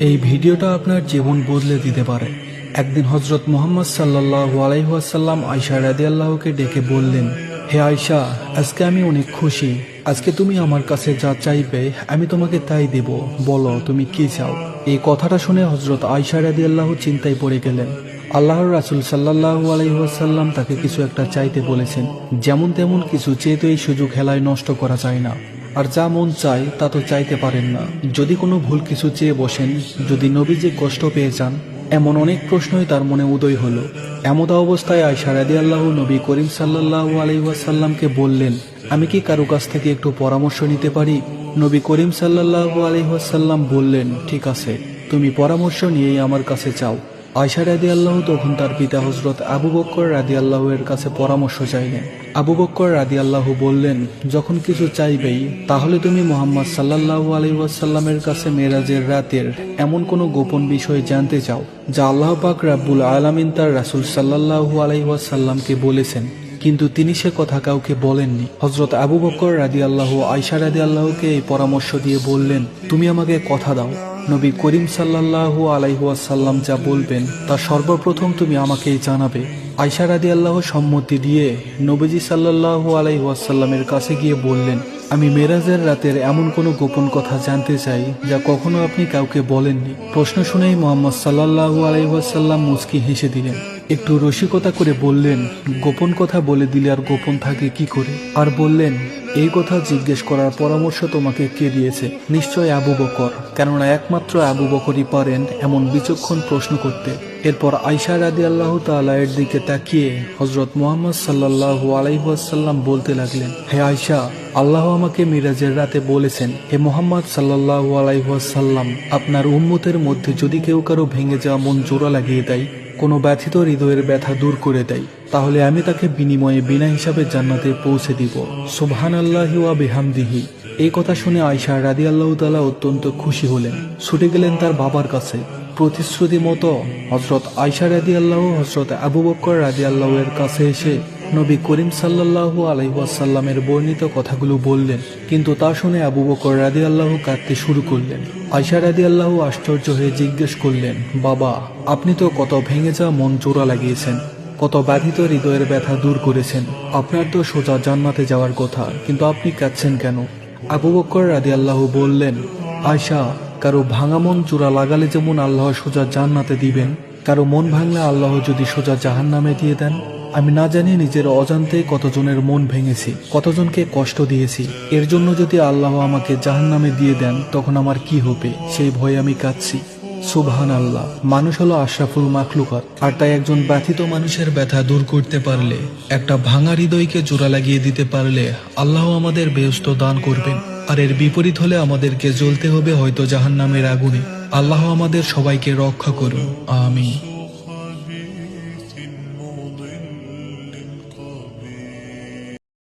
এই ভিডিওটা আপনার জীবন বদলে দিতে পারে। একদিন হযরত মুহাম্মদ সাল্লাল্লাহু আলাইহি ওয়াসাল্লাম আয়েশা রাদিয়াল্লাহুকে ডেকে বললেন, হে আয়েশা, আজকে আমি অনেক খুশি। আজকে তুমি আমার কাছে যা চাইবে আমি তোমাকে তাই দেব। বলো তুমি কি চাও। এই কথাটা শুনে হযরত আয়েশা রাদিয়াল্লাহু চিন্তায় পড়ে গেলেন। আল্লাহর রাসূল সাল্লাল্লাহু আলাইহি ওয়াসাল্লাম তাকে কিছু একটা চাইতে বলেছেন। যেমন তেমন কিছু চেয়ে তো এই সুযোগ হেলায় নষ্ট করা যায় না। আর যা মন চায় তা তো চাইতে পারেন না। যদি কোনো ভুল কিছু চেয়ে বসেন, যদি নবীজি কষ্ট পেয়ে যান, এমন অনেক প্রশ্নই তার মনে উদয় হলো। এমত অবস্থায় আয়েশা রাদিয়াল্লাহু নবী করিম সাল্লাল্লাহু আলাইহি ওয়াসাল্লামকে বললেন, আমি কি কারো কাছ থেকে একটু পরামর্শ নিতে পারি? নবী করিম সাল্লাল্লাহু আলাইহি ওয়াসাল্লাম বললেন, ঠিক আছে, তুমি পরামর্শ নিয়েই আমার কাছে চাও। আয়েশা রাদিয়াল্লাহু তখন তার পিতা হযরত আবু বকর রাদিয়াল্লাহু এর কাছে পরামর্শ চাইলেন। আবু বকর রাদিয়াল্লাহু বললেন, যখন কিছু চাইবেই তাহলে তুমি মুহাম্মদ সাল্লাল্লাহু আলাইহি ওয়াসাল্লামের কাছে মেরাজের রাতের এমন কোনো গোপন বিষয় জানতে চাও যা আল্লাহ পাক রাব্বুল আলামিন তার রাসূল সাল্লাল্লাহু আলাইহি ওয়াসাল্লামকে বলেছেন, কিন্তু তিনি সে কথা কাউকে বলেননি। হযরত আবু বকর রাদিয়াল্লাহু আয়েশা রাদিয়াল্লাহুকে এই পরামর্শ দিয়ে বললেন, তুমি আমাকে কথা দাও, নবী করিম সাল্লাল্লাহু আলাইহি ওয়াসাল্লাম যা বলবেন তা সর্বপ্রথম তুমি আমাকেই জানাবে। আয়েশা রাদিয়াল্লাহু সম্মতি দিয়ে নবীজি সাল্লাল্লাহু আলাইহি ওয়াসাল্লামের কাছে গিয়ে বললেন, আমি মেরাজের রাতের এমন কোনো গোপন কথা জানতে চাই যা কখনো আপনি কাউকে বলেননি। প্রশ্ন শুনেই মুহাম্মদ সাল্লাল্লাহু আলাইহি ওয়াসাল্লাম মুচকি হেসে দিলেন। একটু রসিকতা করে বললেন, গোপন কথা বলে দিলে আর গোপন থাকে কি করে? আর বললেন, এই কথা জিজ্ঞেস করার পরামর্শ তোমাকে কে দিয়েছে? নিশ্চয় আবু বকর, কেননা একমাত্র আবু বকরই পারেন এমন বিচক্ষণ প্রশ্ন করতে। এরপর আয়েশা রাদিয়াল্লাহু তাআলা এর দিকে তাকিয়ে হযরত মুহাম্মদ সাল্লাল্লাহু আলাইহি ওয়াসাল্লাম বলতে লাগলেন, হে আয়েশা, আল্লাহ আমাকে মিরাজের রাতে বলেছেন, হে মুহাম্মদ সাল্লাল্লাহু আলাইহি ওয়াসাল্লাম, আপনার উম্মতের মধ্যে যদি কেউ কারো ভেঙে যাওয়া মন জোড়া লাগিয়ে দেয়, কোনো ব্যথিত হৃদয়ের ব্যথা দূর করে দেয়, তাহলে আমি তাকে বিনিময়ে বিনা হিসাবে জান্নাতে পৌঁছে দিব। সুবহানাল্লাহি ওয়া বিহামদিহি। এই কথা শুনে আয়েশা রাদিয়াল্লাহু তাআলা অত্যন্ত খুশি হলেন। ছুটে গেলেন তার বাবার কাছে। প্রতিশ্রুতি মতো হযরত আয়েশা রাদিয়াল্লাহু হযরত আবু বকর রাদিয়াল্লাহু এর কাছে এসে নবী করিম সাল্লাল্লাহু আলাইহি ওয়াসাল্লামের বর্ণিত কথাগুলো বললেন। কিন্তু তা শুনে আবু বকর রাদিয়াল্লাহু কাঁদতে শুরু করলেন। আয়েশা রাদিয়াল্লাহু আশ্চর্য হয়ে জিজ্ঞেস করলেন, বাবা, আপনি তো কত ভেঙে যাওয়া মন জোড়া লাগিয়েছেন, কত বাধিত হৃদয়ের ব্যথা দূর করেছেন, আপনার তো সোজা জান্নাতে যাওয়ার কথা, কিন্তু আপনি কাঁদছেন কেন? আবু বকর রাদিয়াল্লাহু বললেন, আয়েশা, কারো ভাঙা মন জোড়া লাগালে যেমন আল্লাহ সোজা জান্নাতে দিবেন, কারো মন ভাঙলে আল্লাহ যদি সোজা জাহান্নামে দিয়ে দেন। আমি না জানি নিজের অজান্তে কতজনের মন ভেঙেছি, কতজনকে কষ্ট দিয়েছি। এর জন্য যদি আল্লাহ আমাকে জাহান্নামে দিয়ে দেন তখন আমার কি হবে, সেই ভয়ে আমি কাঁদছি। সুবহানাল্লাহ। মানুষ হলো আশরাফুল মাখলুকাত, আর তাই একজন ব্যথিত মানুষের ব্যথা দূর করতে পারলে, একটা ভাঙা হৃদয়কে জোড়া লাগিয়ে দিতে পারলে আল্লাহ আমাদের বেহেশত দান করবেন। আর এর বিপরীত হলে আমাদেরকে জ্বলতে হবে হয়তো জাহান্নামের আগুনে। আল্লাহ আমাদের সবাইকে রক্ষা করুন, আমিন।